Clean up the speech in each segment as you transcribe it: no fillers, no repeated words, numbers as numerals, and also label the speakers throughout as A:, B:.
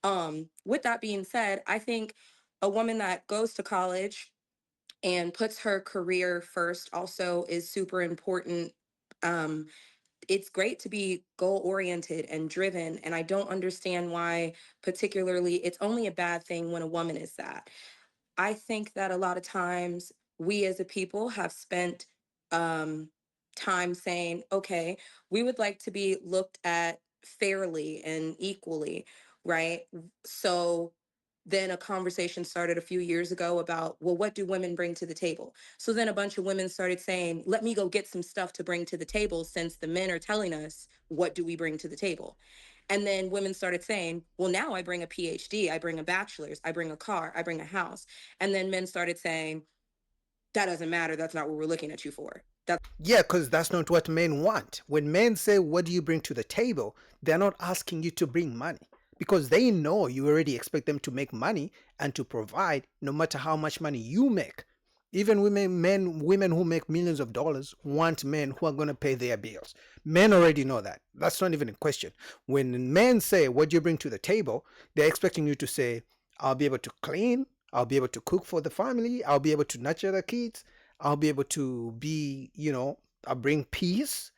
A: With that being said, I think a woman that goes to college and puts her career first also is super important. Um, it's great to be goal oriented and driven. And I don't understand why, particularly, it's only a bad thing when a woman is that. I think that a lot of times we as a people have spent um, time saying, okay, we would like to be looked at fairly and equally, right? So then a conversation started a few years ago about, well, what do women bring to the table? So then a bunch of women started saying, let me go get some stuff to bring to the table since the men are telling us, what do we bring to the table? And then women started saying, well, now I bring a PhD, I bring a bachelor's, I bring a car, I bring a house. And then men started saying, that doesn't matter. That's not what we're looking at you for. That's
B: Yeah, because that's not what men want. When men say, what do you bring to the table? They're not asking you to bring money because they know you already expect them to make money and to provide no matter how much money you make. Even women who make millions of dollars want men who are going to pay their bills. Men already know that. That's not even a question. When men say, what do you bring to the table? They're expecting you to say, I'll be able to clean. I'll be able to cook for the family. I'll be able to nurture the kids. I'll be able to be, I bring peace,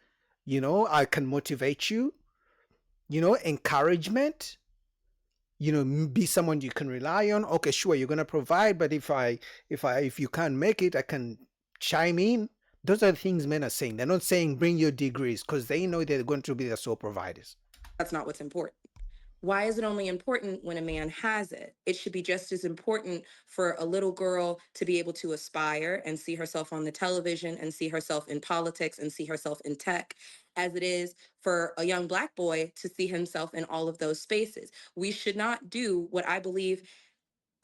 B: I can motivate you, encouragement, be someone you can rely on. Okay, sure, you're going to provide, but if you can't make it, I can chime in. Those are the things men are saying. They're not saying bring your degrees because they know they're going to be the sole providers.
A: not what's important. Why is it only important when a man has it? It should be just as important for a little girl to be able to aspire and see herself on the television and see herself in politics and see herself in tech as it is for a young Black boy to see himself in all of those spaces. We should not do what I believe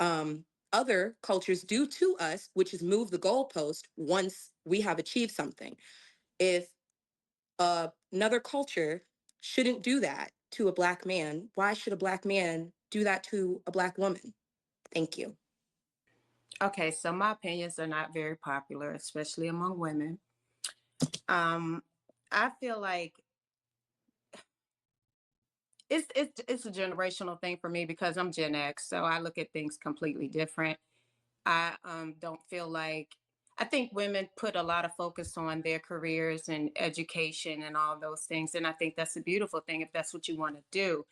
A: um, other cultures do to us, which is move the goalpost once we have achieved something. If another culture shouldn't do that to a Black man, why should a Black man do that to a Black woman? Thank you.
C: Okay, so my opinions are not very popular, especially among women. Um, I feel like it's a generational thing for me because I'm Gen X, so I look at things completely different. I don't feel like I think women put a lot of focus on their careers and education and all those things, and I think that's a beautiful thing if that's what you want to do.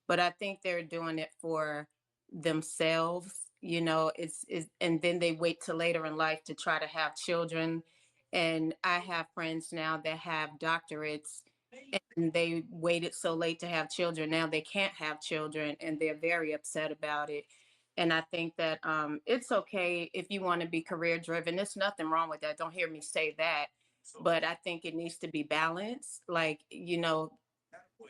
C: But I think they're doing it for themselves. And then they wait till later in life to try to have children. And I have friends now that have doctorates and they waited so late to have children. Now they can't have children and they're very upset about it. And I think that it's okay if you want to be career driven. There's nothing wrong with that. Don't hear me say that. But I think it needs to be balanced. Like,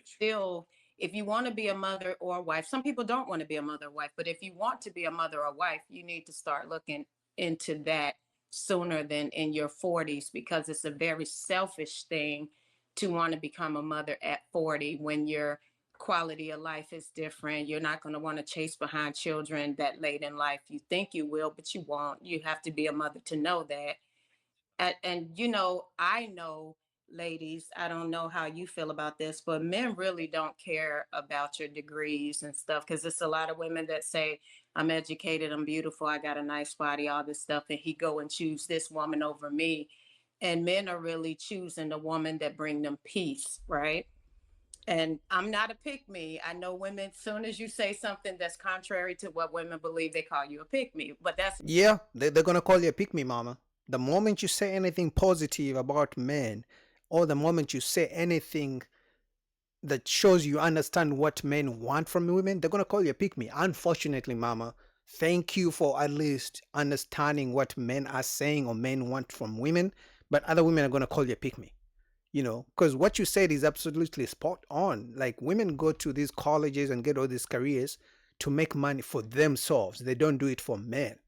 C: still, if you want to be a mother or a wife, some people don't want to be a mother or wife, but if you want to be a mother or wife, you need to start looking into that sooner than in your 40s because it's a very selfish thing to want to become a mother at 40 when your quality of life is different. You're not going to want to chase behind children that late in life. You think you will, but you won't. You have to be a mother to know that. I know, ladies, I don't know how you feel about this, but men really don't care about your degrees and stuff because it's a lot of women that say, I'm educated, I'm beautiful, I got a nice body, all this stuff, and he go and choose this woman over me. And men are really choosing the woman that bring them peace, right? And I'm not a pick me. I know women, soon as you say something that's contrary to what women believe, they call you a pick me. But that's
B: Yeah, they're going to call you a pick me mama. The moment you say anything positive about men, or the moment you say anything that shows you understand what men want from women, they're gonna call you a pick me. Unfortunately, mama, thank you for at least understanding what men are saying or men want from women, but other women are gonna call you a pick me. Because what you said is absolutely spot on. Like women go to these colleges and get all these careers to make money for themselves. They don't do it for men.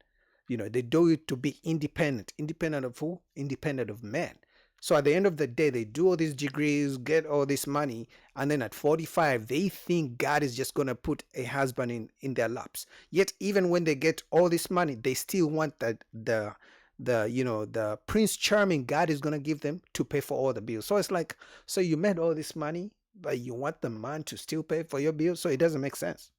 B: They do it to be independent. Independent of who? Independent of men. So at the end of the day, they do all these degrees, get all this money, and then at 45, they think God is just gonna put a husband in their laps. Yet even when they get all this money, they still want that the Prince Charming God is gonna give them to pay for all the bills. So it's like, so you made all this money, but you want the man to still pay for your bills, so it doesn't make sense.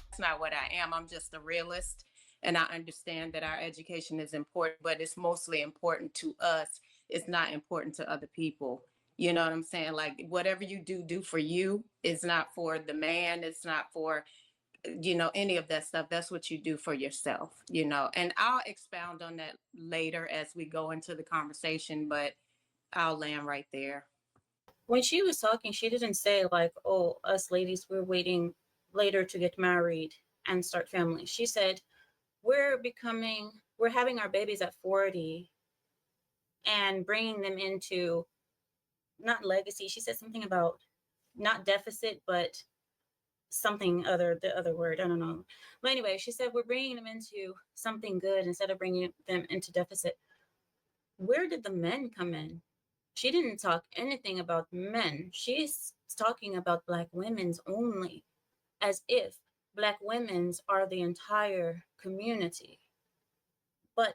C: That's not what I am. I'm just a realist. And I understand that our education is important, but it's mostly important to us. It's not important to other people. You know what I'm saying? Like whatever you do, do for you. It's not for the man. It's not for, any of that stuff. That's what you do for yourself. And I'll expound on that later as we go into the conversation, but I'll land right there.
D: When she was talking, she didn't say like, "Oh, us ladies, we're waiting later to get married and start families." She said, we're having our babies at 40 and bringing them into not legacy." She said something about not deficit, but the other word, I don't know. But anyway, she said we're bringing them into something good instead of bringing them into deficit. Where did the men come in? She didn't talk anything about men. She's talking about Black women's only, as if Black women's are the entire community. But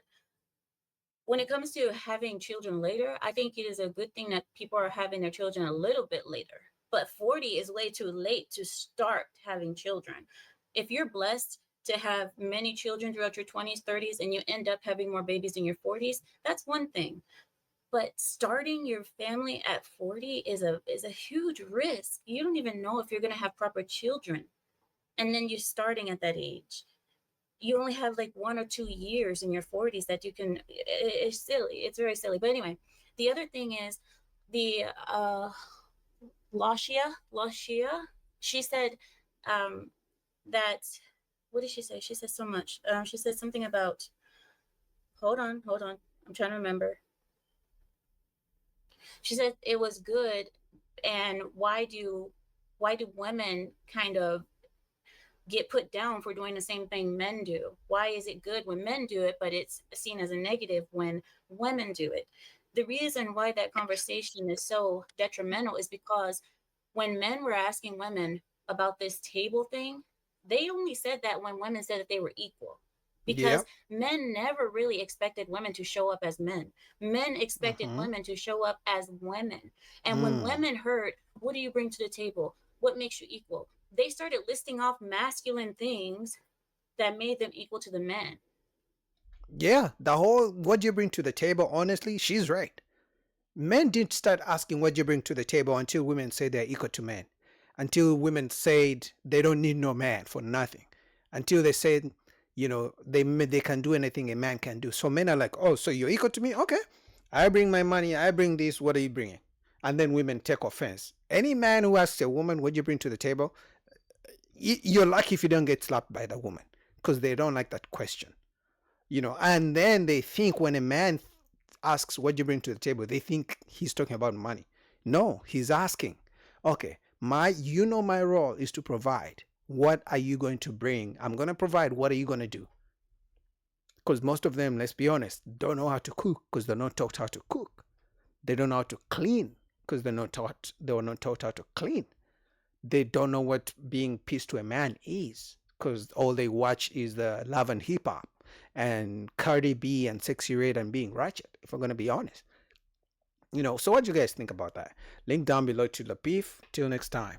D: when it comes to having children later, I think it is a good thing that people are having their children a little bit later. But 40 is way too late to start having children. If you're blessed to have many children throughout your 20s, 30s, and you end up having more babies in your 40s, that's one thing. But starting your family at 40 is a huge risk. You don't even know if you're going to have proper children. And then you're starting at that age. You only have like 1 or 2 years in your 40s that you can. It's silly. It's very silly. But anyway, the other thing is the Lashia. She said that. What did she say? She said so much. She said something about. Hold on. I'm trying to remember. She said it was good, and why do women kind of get put down for doing the same thing men do? Why is it good when men do it, but it's seen as a negative when women do it? The reason why that conversation is so detrimental is because when men were asking women about this table thing, they only said that when women said that they were equal. Because men never really expected women to show up as men. Men expected women to show up as women. And when women heard, what do you bring to the table? What makes you equal? They started listing off masculine things that made them equal to the men.
B: Yeah, the whole what do you bring to the table, honestly, she's right. Men didn't start asking what you bring to the table until women said they're equal to men. Until women said they don't need no man for nothing. Until they said, they can do anything a man can do. So men are like, oh, so you're equal to me? Okay. I bring my money. I bring this. What are you bringing? And then women take offense. Any man who asks a woman, what do you bring to the table? You're lucky if you don't get slapped by the woman because they don't like that question. And then they think when a man asks what do you bring to the table, they think he's talking about money. No, he's asking, okay, my role is to provide. What are you going to bring? I'm going to provide. What are you going to do? Because most of them, let's be honest, don't know how to cook because they're not taught how to cook. They don't know how to clean because they were not taught how to clean. They don't know what being peace to a man is because all they watch is the love and hip hop and Cardi B and Sexy Red and Being Ratchet, if we're going to be honest. So what do you guys think about that? Link down below to the beef. Till next time.